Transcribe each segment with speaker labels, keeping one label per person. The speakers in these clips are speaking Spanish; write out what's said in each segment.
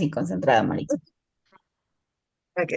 Speaker 1: y concentrada, Maritza.
Speaker 2: Ok.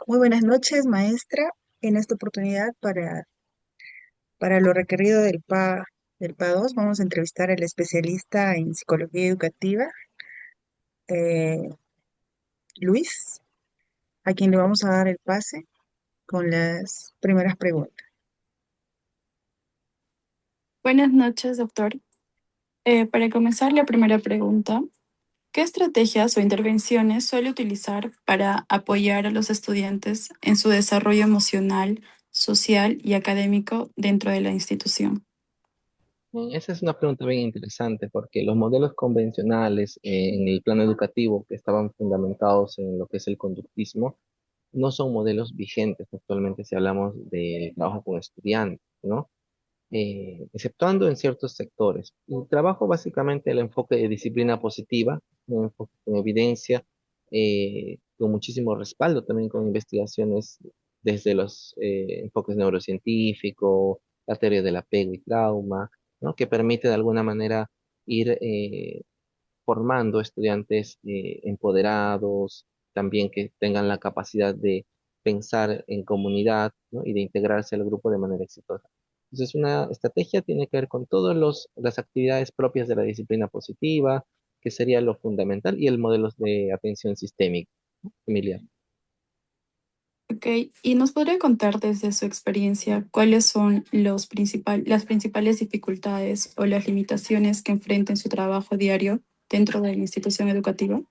Speaker 2: Muy buenas noches, maestra. En esta oportunidad, para lo requerido del PA2, vamos a entrevistar al especialista en psicología educativa, eh, Luis, a quien le vamos a dar el pase con las primeras preguntas.
Speaker 3: Buenas noches, doctor. Para comenzar, la primera pregunta, ¿qué estrategias o intervenciones suele utilizar para apoyar a los estudiantes en su desarrollo emocional, social y académico dentro de la institución?
Speaker 4: Esa es una pregunta bien interesante porque los modelos convencionales en el plano educativo que estaban fundamentados en lo que es el conductismo no son modelos vigentes actualmente si hablamos de trabajo con estudiantes, ¿no? Exceptuando en ciertos sectores. El trabajo básicamente el enfoque de disciplina positiva, un enfoque con evidencia, con muchísimo respaldo también con investigaciones desde los enfoques neurocientíficos, la teoría del apego y trauma, ¿no? Que permite de alguna manera ir formando estudiantes empoderados, también que tengan la capacidad de pensar en comunidad, ¿no? Y de integrarse al grupo de manera exitosa. Entonces, una estrategia tiene que ver con todas las actividades propias de la disciplina positiva, que sería lo fundamental, y el modelo de atención sistémica, ¿no? Familiar.
Speaker 3: Ok, ¿y nos podría contar desde su experiencia cuáles son las principales dificultades o las limitaciones que enfrenta en su trabajo diario dentro de la institución educativa?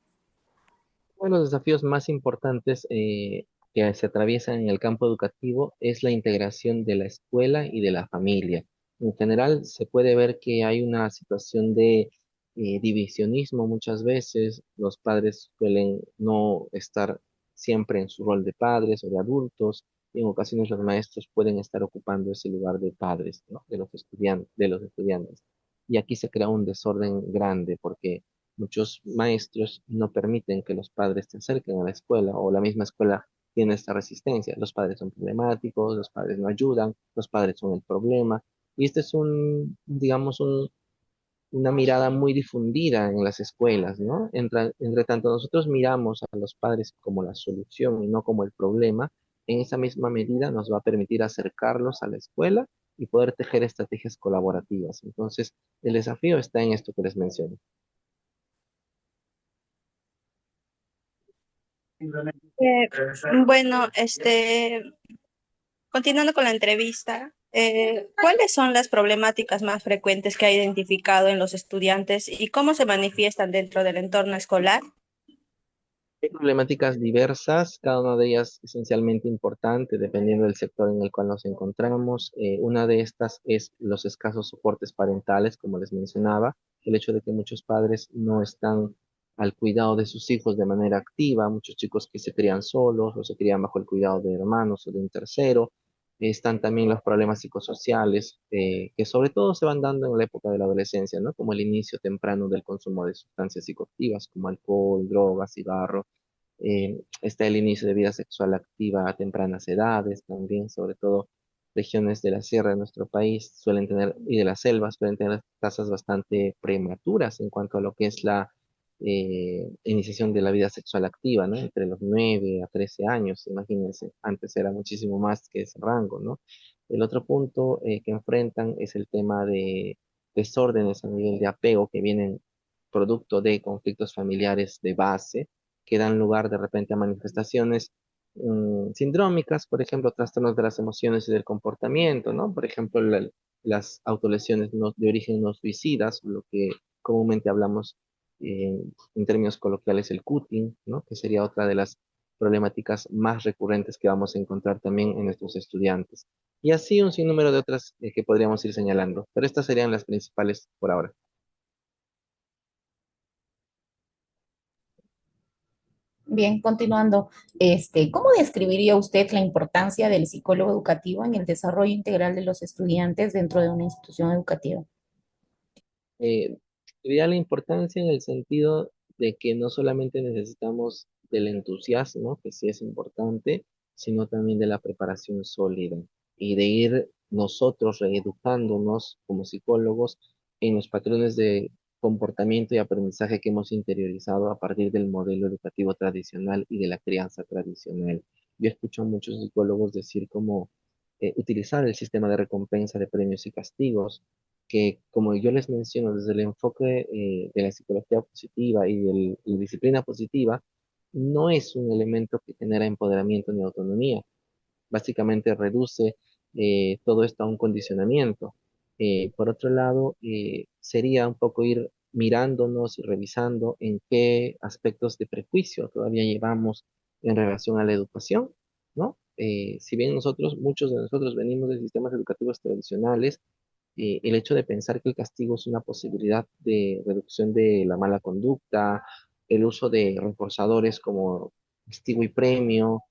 Speaker 4: Uno de los desafíos más importantes que se atraviesan en el campo educativo es la integración de la escuela y de la familia. En general, se puede ver que hay una situación de divisionismo muchas veces. Los padres suelen no estar siempre en su rol de padres o de adultos, y en ocasiones los maestros pueden estar ocupando ese lugar de padres, ¿no? De los estudiantes. Y aquí se crea un desorden grande porque muchos maestros no permiten que los padres se acerquen a la escuela o la misma escuela tiene esta resistencia. Los padres son problemáticos, los padres no ayudan, los padres son el problema. Y este es digamos, una mirada muy difundida en las escuelas, ¿no? Entre tanto, nosotros miramos a los padres como la solución y no como el problema, en esa misma medida nos va a permitir acercarlos a la escuela y poder tejer estrategias colaborativas. Entonces, el desafío está en esto que les menciono.
Speaker 2: Eh, bueno, continuando con la entrevista, ¿cuáles son las problemáticas más frecuentes que ha identificado en los estudiantes y cómo se manifiestan dentro del entorno escolar?
Speaker 4: Hay problemáticas diversas, cada una de ellas esencialmente importante, dependiendo del sector en el cual nos encontramos. Una de estas es los escasos soportes parentales, como les mencionaba, el hecho de que muchos padres no están al cuidado de sus hijos de manera activa, muchos chicos que se crían solos o se crían bajo el cuidado de hermanos o de un tercero. Están también los problemas psicosociales, que sobre todo se van dando en la época de la adolescencia, ¿no? Como el inicio temprano del consumo de sustancias psicoactivas como alcohol, drogas, cigarro. Está el inicio de vida sexual activa a tempranas edades también, sobre todo regiones de la sierra de nuestro país suelen tener, y de las selvas suelen tener tasas bastante prematuras en cuanto a lo que es la iniciación de la vida sexual activa, ¿no? Entre los 9 a 13 años, imagínense, antes era muchísimo más que ese rango, ¿no? El otro punto que enfrentan es el tema de desórdenes a nivel de apego que vienen producto de conflictos familiares de base que dan lugar de repente a manifestaciones sindrómicas, por ejemplo, trastornos de las emociones y del comportamiento, ¿no? Por ejemplo, las autolesiones de origen no suicidas, lo que comúnmente hablamos en términos coloquiales el cutting, ¿no? Que sería otra de las problemáticas más recurrentes que vamos a encontrar también en nuestros estudiantes. Y así un sinnúmero de otras que podríamos ir señalando, pero estas serían las principales por ahora.
Speaker 1: Bien, continuando, ¿cómo describiría usted la importancia del psicólogo educativo en el desarrollo integral de los estudiantes dentro de una institución educativa?
Speaker 4: eh, Veía la importancia en el sentido de que no solamente necesitamos del entusiasmo, que sí es importante, sino también de la preparación sólida y de ir nosotros reeducándonos como psicólogos en los patrones de comportamiento y aprendizaje que hemos interiorizado a partir del modelo educativo tradicional y de la crianza tradicional. Yo escucho a muchos psicólogos decir cómo utilizar el sistema de recompensa de premios y castigos, que como yo les menciono desde el enfoque de la psicología positiva y de la disciplina positiva, no es un elemento que genera empoderamiento ni autonomía. Básicamente reduce todo esto a un condicionamiento. Por otro lado, sería un poco ir mirándonos y revisando en qué aspectos de prejuicio todavía llevamos en relación a la educación, ¿no? Si bien muchos de nosotros venimos de sistemas educativos tradicionales, el hecho de pensar que el castigo es una posibilidad de reducción de la mala conducta, el uso de reforzadores como castigo y premio,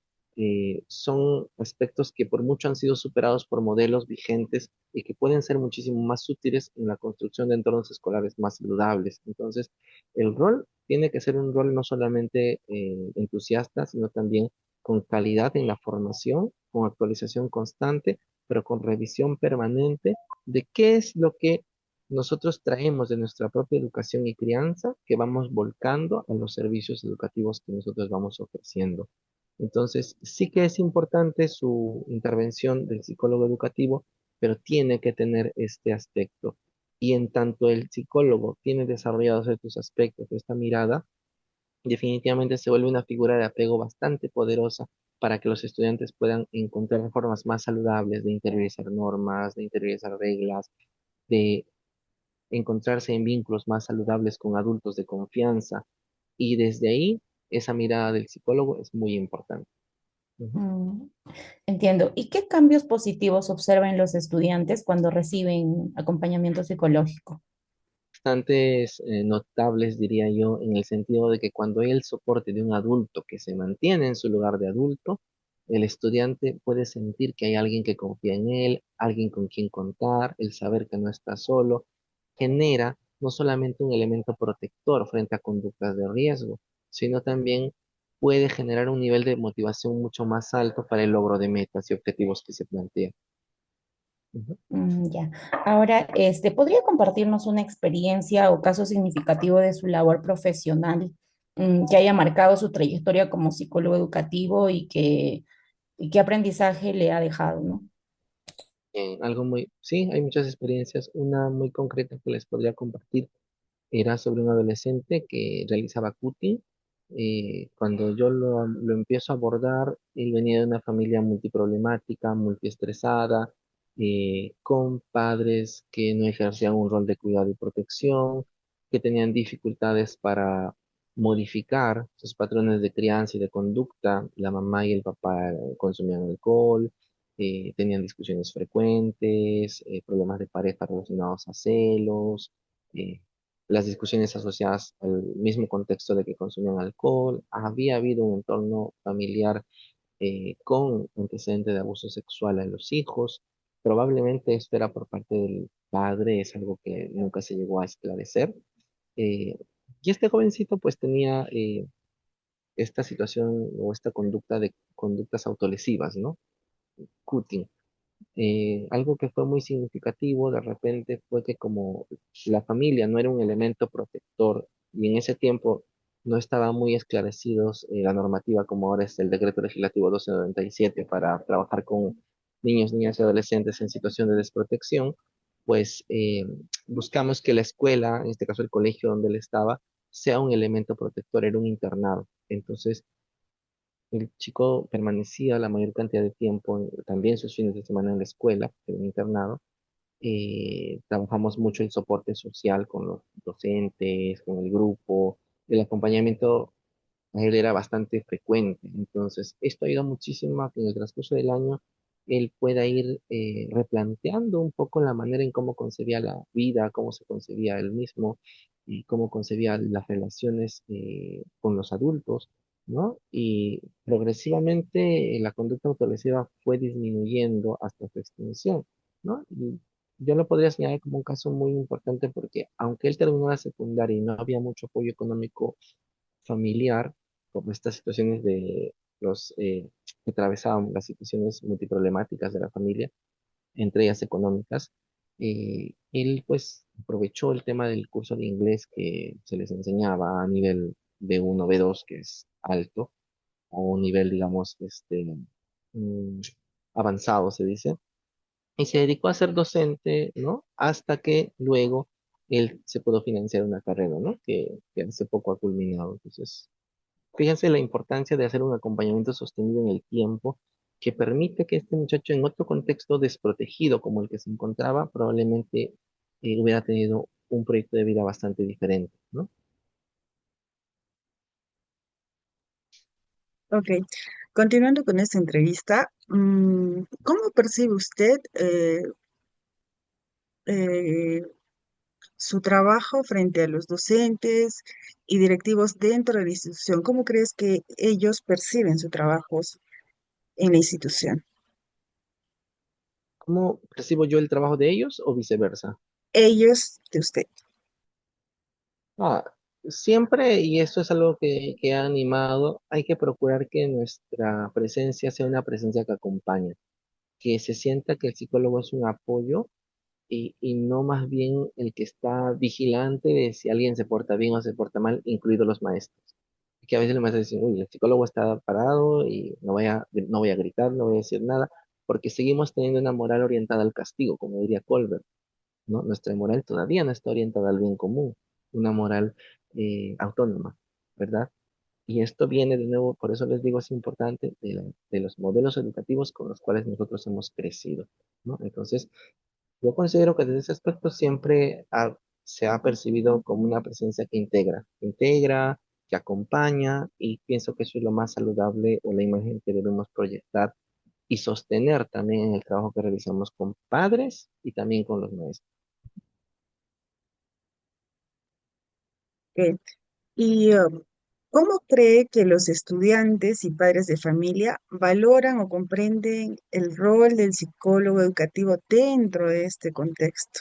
Speaker 4: son aspectos que por mucho han sido superados por modelos vigentes y que pueden ser muchísimo más útiles en la construcción de entornos escolares más saludables. Entonces, el rol tiene que ser un rol no solamente entusiasta, sino también con calidad en la formación, con actualización constante, pero con revisión permanente de qué es lo que nosotros traemos de nuestra propia educación y crianza que vamos volcando a los servicios educativos que nosotros vamos ofreciendo. Entonces, sí que es importante su intervención del psicólogo educativo, pero tiene que tener este aspecto. Y en tanto el psicólogo tiene desarrollados estos aspectos, esta mirada, definitivamente se vuelve una figura de apego bastante poderosa para que los estudiantes puedan encontrar formas más saludables de interiorizar normas, de interiorizar reglas, de encontrarse en vínculos más saludables con adultos de confianza. Y desde ahí, esa mirada del psicólogo es muy importante. Ujú.
Speaker 1: Mm, entiendo. ¿Y qué cambios positivos observan los estudiantes cuando reciben acompañamiento psicológico?
Speaker 4: Bastantes notables, diría yo, en el sentido de que cuando hay el soporte de un adulto que se mantiene en su lugar de adulto, el estudiante puede sentir que hay alguien que confía en él, alguien con quien contar, el saber que no está solo, genera no solamente un elemento protector frente a conductas de riesgo, sino también puede generar un nivel de motivación mucho más alto para el logro de metas y objetivos que se plantea. Ujú.
Speaker 1: Ya. Ahora, ¿podría compartirnos una experiencia o caso significativo de su labor profesional, que haya marcado su trayectoria como psicólogo educativo y qué aprendizaje le ha dejado, ¿no?
Speaker 4: Sí, hay muchas experiencias. Una muy concreta que les podría compartir era sobre un adolescente que realizaba cutting. Cuando yo lo empiezo a abordar, él venía de una familia multiproblemática, multiestresada, con padres que no ejercían un rol de cuidado y protección, que tenían dificultades para modificar sus patrones de crianza y de conducta. La mamá y el papá consumían alcohol, tenían discusiones frecuentes, problemas de pareja relacionados a celos. eh, las discusiones asociadas al mismo contexto de que consumían alcohol, había habido un entorno familiar con antecedente de abuso sexual a los hijos, probablemente esto era por parte del padre, es algo que nunca se llegó a esclarecer. eh, y este jovencito pues tenía esta situación o esta conducta de conductas autolesivas, ¿no? Cutting. Algo que fue muy significativo de repente fue que como la familia no era un elemento protector y en ese tiempo no estaba muy esclarecidos la normativa como ahora es el decreto legislativo 1297 para trabajar con niños, niñas y adolescentes en situación de desprotección, pues buscamos que la escuela, en este caso el colegio donde él estaba, sea un elemento protector, era un internado. Entonces, el chico permanecía la mayor cantidad de tiempo, también sus fines de semana en la escuela, en un internado. Trabajamos mucho el soporte social con los docentes, con el grupo. El acompañamiento a él era bastante frecuente. Entonces, esto ayuda muchísimo a que en el transcurso del año él pueda ir replanteando un poco la manera en cómo concebía la vida, cómo se concebía él mismo y cómo concebía las relaciones con los adultos, ¿no? Y progresivamente la conducta autolesiva fue disminuyendo hasta su extinción, ¿no? Y yo lo podría señalar como un caso muy importante porque aunque él terminó la secundaria y no había mucho apoyo económico familiar, como estas situaciones de los que atravesaban las situaciones multiproblemáticas de la familia, entre ellas económicas, él pues aprovechó el tema del curso de inglés que se les enseñaba a nivel B1, B2, que es alto, o un nivel, digamos, mm, avanzado, se dice, y se dedicó a ser docente, ¿no? Hasta que luego él se pudo financiar una carrera, ¿no? Que hace poco ha culminado. Entonces, fíjense la importancia de hacer un acompañamiento sostenido en el tiempo que permite que este muchacho en otro contexto desprotegido como el que se encontraba, probablemente hubiera tenido un proyecto de vida bastante diferente, ¿no?
Speaker 2: Ok, continuando con esta entrevista, ¿cómo percibe usted eh, su trabajo frente a los docentes y directivos dentro de la institución? ¿Cómo crees que ellos perciben su trabajo en la institución?
Speaker 4: ¿Cómo percibo yo el trabajo de ellos o viceversa?
Speaker 2: Ellos de usted.
Speaker 4: Ah, siempre, y esto es algo que ha animado, hay que procurar que nuestra presencia sea una presencia que acompañe, que se sienta que el psicólogo es un apoyo y no más bien el que está vigilante de si alguien se porta bien o se porta mal, incluidos los maestros. Que a veces los maestros dicen, uy, el psicólogo está parado y no voy a gritar, no voy a decir nada, porque seguimos teniendo una moral orientada al castigo, como diría Colbert, ¿no? Nuestra moral todavía no está orientada al bien común, una moral autónoma, ¿verdad? Y esto viene de nuevo, por eso les digo, es importante, de los modelos educativos con los cuales nosotros hemos crecido, ¿no? Entonces, yo considero que desde ese aspecto siempre se ha percibido como una presencia que integra, que acompaña, y pienso que eso es lo más saludable o la imagen que debemos proyectar y sostener también en el trabajo que realizamos con padres y también con los maestros.
Speaker 2: Ok. ¿Y cómo cree que los estudiantes y padres de familia valoran o comprenden el rol del psicólogo educativo dentro de este contexto?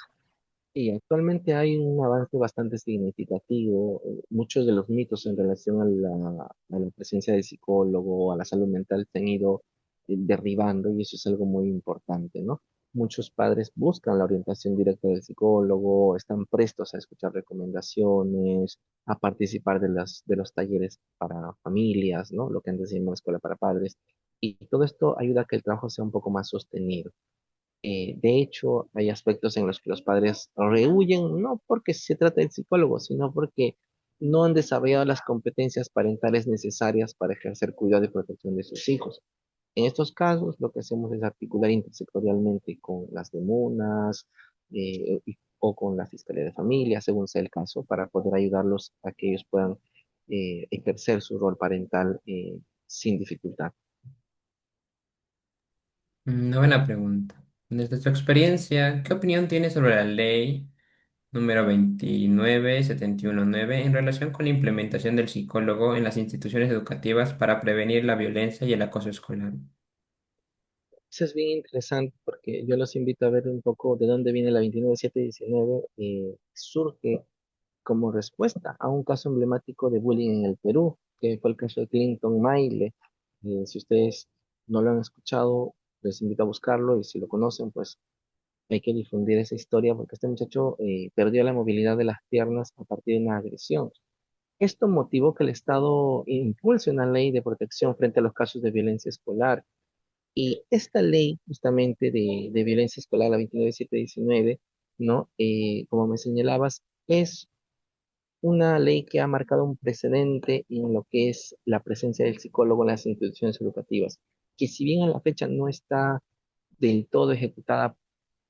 Speaker 4: Y actualmente hay un avance bastante significativo. Muchos de los mitos en relación a la presencia del psicólogo, a la salud mental, se han ido derribando y eso es algo muy importante, ¿no? Muchos padres buscan la orientación directa del psicólogo, están prestos a escuchar recomendaciones, a participar de los talleres para familias, ¿no? Lo que antes se llamaba escuela para padres. Y todo esto ayuda a que el trabajo sea un poco más sostenido. De hecho, hay aspectos en los que los padres rehuyen, no porque se trata del psicólogo, sino porque no han desarrollado las competencias parentales necesarias para ejercer cuidado y protección de sus hijos. En estos casos, lo que hacemos es articular intersectorialmente con las demunas o con la Fiscalía de Familia, según sea el caso, para poder ayudarlos a que ellos puedan ejercer su rol parental sin dificultad.
Speaker 5: Una buena pregunta. Desde tu experiencia, ¿qué opinión tienes sobre la ley número 29719 en relación con la implementación del psicólogo en las instituciones educativas para prevenir la violencia y el acoso escolar?
Speaker 4: Eso es bien interesante porque yo los invito a ver un poco de dónde viene la 29719. Surge como respuesta a un caso emblemático de bullying en el Perú, que fue el caso de Clinton Maile. Si ustedes no lo han escuchado, les invito a buscarlo y si lo conocen, pues hay que difundir esa historia porque este muchacho perdió la movilidad de las piernas a partir de una agresión. Esto motivó que el Estado impulse una ley de protección frente a los casos de violencia escolar y esta ley justamente de violencia escolar, la 29719, ¿no? Como me señalabas, es una ley que ha marcado un precedente en lo que es la presencia del psicólogo en las instituciones educativas, que si bien a la fecha no está del todo ejecutada,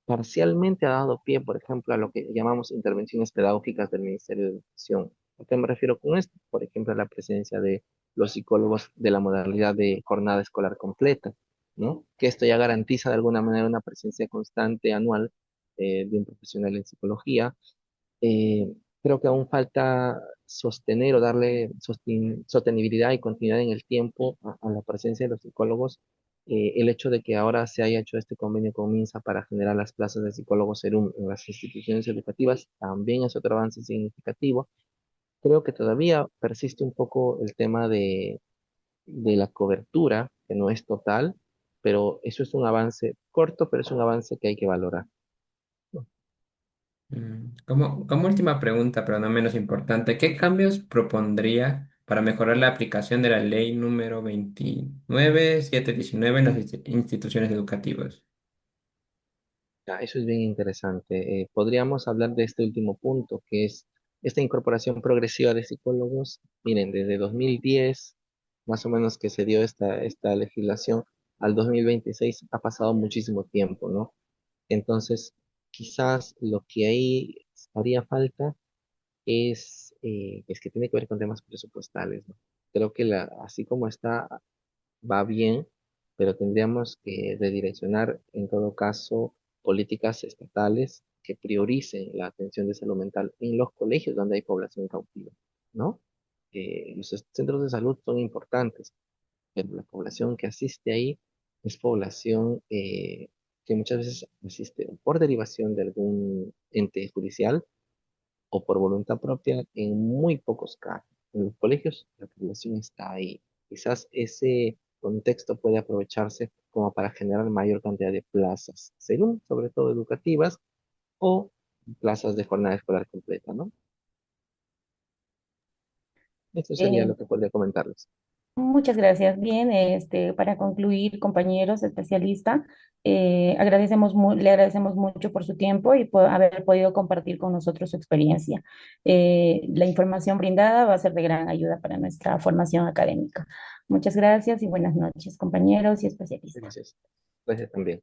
Speaker 4: parcialmente ha dado pie, por ejemplo, a lo que llamamos intervenciones pedagógicas del Ministerio de Educación. ¿A qué me refiero con esto? Por ejemplo, a la presencia de los psicólogos de la modalidad de jornada escolar completa, ¿no? Que esto ya garantiza de alguna manera una presencia constante anual de un profesional en psicología. Creo que aún falta sostener o darle sostenibilidad y continuidad en el tiempo a la presencia de los psicólogos. El hecho de que ahora se haya hecho este convenio con MINSA para generar las plazas de psicólogos serum en las instituciones educativas también es otro avance significativo. Creo que todavía persiste un poco el tema de la cobertura, que no es total, pero eso es un avance corto, pero es un avance que hay que valorar, ¿no?
Speaker 5: Como última pregunta, pero no menos importante, ¿qué cambios propondría para mejorar la aplicación de la ley número 29719 en las instituciones educativas?
Speaker 4: Eso es bien interesante. Podríamos hablar de este último punto, que es esta incorporación progresiva de psicólogos. Miren, desde 2010, más o menos que se dio esta legislación, al 2026 ha pasado muchísimo tiempo, ¿no? Entonces, quizás lo que ahí haría falta es que tiene que ver con temas presupuestales, ¿no? Creo que así como está, va bien, pero tendríamos que redireccionar en todo caso políticas estatales que prioricen la atención de salud mental en los colegios donde hay población cautiva, ¿no? Los centros de salud son importantes, pero la población que asiste ahí es población que muchas veces asiste por derivación de algún ente judicial o por voluntad propia en muy pocos casos. En los colegios la población está ahí. Quizás ese contexto puede aprovecharse como para generar mayor cantidad de plazas, según sobre todo educativas o plazas de jornada escolar completa, ¿no? Esto sería
Speaker 1: Eh,
Speaker 4: lo que podría comentarles.
Speaker 1: Muchas gracias. Bien, para concluir, compañeros especialistas, le agradecemos mucho por su tiempo y por haber podido compartir con nosotros su experiencia. La información brindada va a ser de gran ayuda para nuestra formación académica. Muchas gracias y buenas noches, compañeros y especialistas.
Speaker 4: Gracias. Gracias también.